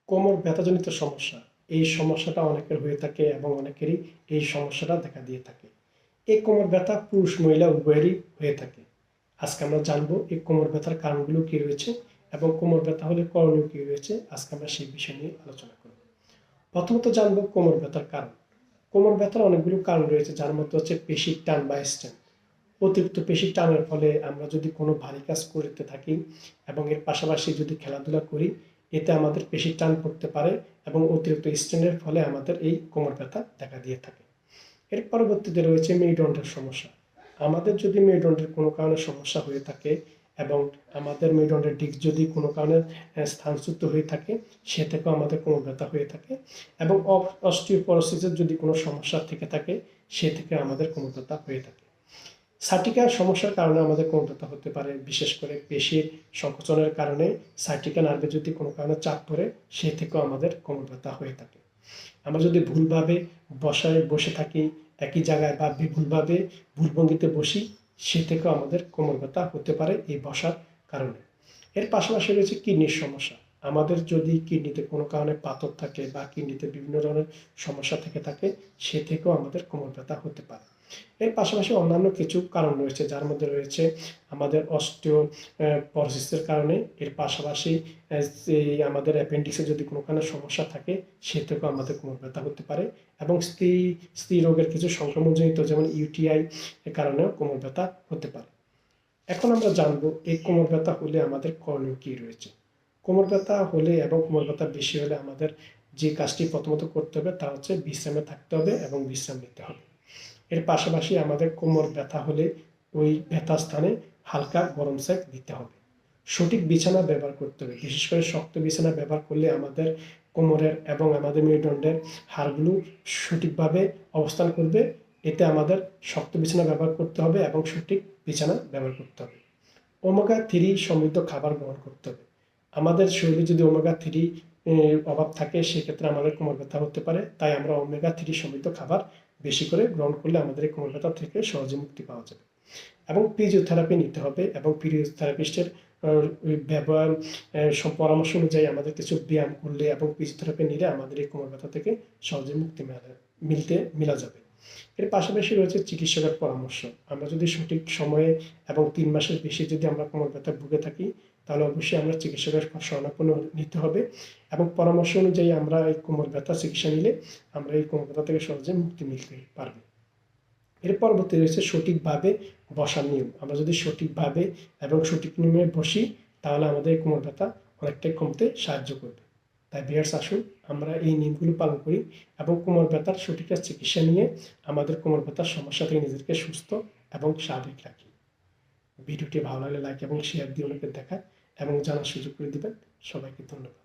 কোমর ব্যথাজনিত সমস্যা, এই সমস্যাটা অনেকের হয়ে থাকে এবং অনেকেরই এই সমস্যাটা দেখা দিয়ে থাকে। এই কোমর ব্যথা পুরুষ মহিলা উভয়েরই হয়ে থাকে। আজকে আমরা জানবো এই কোমর ব্যথার কারণগুলো কি রয়েছে এবং কোমর ব্যথা হলে করণীয় কি রয়েছে। আজকে আমরা সেই বিষয় নিয়ে আলোচনা করব। প্রথমত জানবো কোমর ব্যথার কারণ। কোমর ব্যথার অনেকগুলো কারণ রয়েছে, যার মধ্যে হচ্ছে পেশির টান বা স্ট্রেন। অতিরিক্ত পেশির টানের ফলে আমরা যদি কোনো ভারী কাজ করতে থাকি এবং এর পাশাপাশি যদি খেলাধুলা করি, এতে আমাদের পেশির টান পড়তে পারে এবং অতিরিক্ত স্ট্রেনের ফলে আমাদের এই কোমর ব্যথা দেখা দিয়ে থাকে। এর পরবর্তীতে রয়েছে মেরুদণ্ডের সমস্যা। আমাদের যদি মেরুদণ্ডের কোনো কারণে সমস্যা হয়ে থাকে এবং আমাদের মেরুদণ্ডের ডিস্ক যদি কোনো কারণে স্থানচ্যুত হয়ে থাকে, সে থেকেও আমাদের কোমর ব্যথা হয়ে থাকে। এবং অস্টিওপরোসিসের যদি কোনো সমস্যা থেকে থাকে, সে থেকে আমাদের কোমর ব্যথা হয়ে থাকে। সাইটিকার সমস্যার কারণে আমাদের কোমর ব্যথা হতে পারে, বিশেষ করে পেশির সংকোচনের কারণে সাইটিকা নার্ভে যদি কোনো কারণে চাপ পড়ে, সে থেকেও আমাদের কোমর ব্যথা হয়ে থাকে। আমরা যদি ভুলভাবে বসে থাকি একই জায়গায় বা ভুলভাবে ভুলভঙ্গিতে বসি, সে থেকেও আমাদের কোমর ব্যথা হতে পারে এই বসার কারণে। এর পাশাপাশি রয়েছে কিডনির সমস্যা। আমাদের যদি কিডনিতে কোনো কারণে পাথর থাকে বা কিডনিতে বিভিন্ন ধরনের সমস্যা থেকে থাকে, সে থেকেও আমাদের কোমর ব্যথা হতে পারে। এর পাশাপাশি অন্যান্য কিছু কারণ রয়েছে, যার মধ্যে রয়েছে আমাদের অস্টিওপরোসিসের কারণে। এর পাশাপাশি আমাদের অ্যাপেন্ডিক্সে যদি কোনো কারণে সমস্যা থাকে, সে থেকেও আমাদের কোমর ব্যথা হতে পারে। এবং স্ত্রী রোগের কিছু সংক্রমণজনিত যেমন ইউটিআই এর কারণেও কোমর ব্যথা হতে পারে। এখন আমরা জানবো এই কোমর ব্যথা হলে আমাদের করণীয় কী রয়েছে। কোমর ব্যথা হলে এবং কোমর ব্যথা বেশি হলে আমাদের যে কাজটি প্রথমত করতে হবে তা হচ্ছে বিশ্রামে থাকতে হবে এবং বিশ্রাম নিতে হবে। এর পাশাপাশি আমাদের কোমর ব্যথা হলে ওই ব্যথা স্থানে হালকা গরম সেক দিতে হবে। সঠিক বিছানা ব্যবহার করতে হবে, বিশেষ করে শক্ত বিছানা ব্যবহার করলে আমাদের কোমরের এবং আমাদের মেরুদণ্ডের হাড়গুলো সঠিকভাবে অবস্থান করবে। এতে আমাদের শক্ত বিছানা ব্যবহার করতে হবে এবং সঠিক বিছানা ব্যবহার করতে হবে। ওমেগা-3 সমৃদ্ধ খাবার গ্রহণ করতে হবে। আমাদের শরীরে যদি ওমেগা-3 অভাব থাকে, সেক্ষেত্রে আমাদের কোমর ব্যথা হতে পারে। তাই আমরা ওমেগা-3 সমৃদ্ধ খাবার বেশি করে গ্রহণ করলে আমাদের এই কোমর ব্যথা থেকে সহজে মুক্তি পাওয়া যাবে। এবং ফিজিওথেরাপি নিতে হবে এবং ফিজিওথেরাপিস্টের ব্যবহার পরামর্শ অনুযায়ী আমাদের কিছু ব্যায়াম করলে এবং ফিজিওথেরাপি নিলে আমাদের এই কোমর ব্যথা থেকে সহজে মুক্তি মেলা যাবে। এর পাশাপাশি রয়েছে চিকিৎসকের পরামর্শ। আমরা যদি সঠিক সময়ে এবং 3 মাসের বেশি যদি আমরা কোমর ব্যথায় ভুগে থাকি, তাহলে অবশ্যই আমরা চিকিৎসকের শরণাপন্ন নিতে হবে এবং পরামর্শ অনুযায়ী আমরা এই কোমর ব্যথা চিকিৎসা নিলে আমরা এই কোমর ব্যথা থেকে সহজে মুক্তি মিলতে পারবে। এর পরবর্তী রয়েছে সঠিকভাবে বসার নিয়ম। আমরা যদি সঠিকভাবে এবং সঠিক নিয়মে বসি, তাহলে আমাদের কোমর ব্যথা অনেকটাই কমতে সাহায্য করবে। তাই ভিউয়ার্স, আসুন আমরা এই নিয়মগুলো পালন করি এবং কোমর ব্যথার সঠিক চিকিৎসা নিয়ে আমাদের কোমর ব্যথার সমস্যা থেকে নিজেদেরকে সুস্থ এবং স্বাভাবিক রাখি। ভিডিওটি ভালো লাগলে লাইক এবং শেয়ার দিয়ে অনেকে দেখায় এবং জানার সুযোগ করে দিবেন। সবাইকে ধন্যবাদ।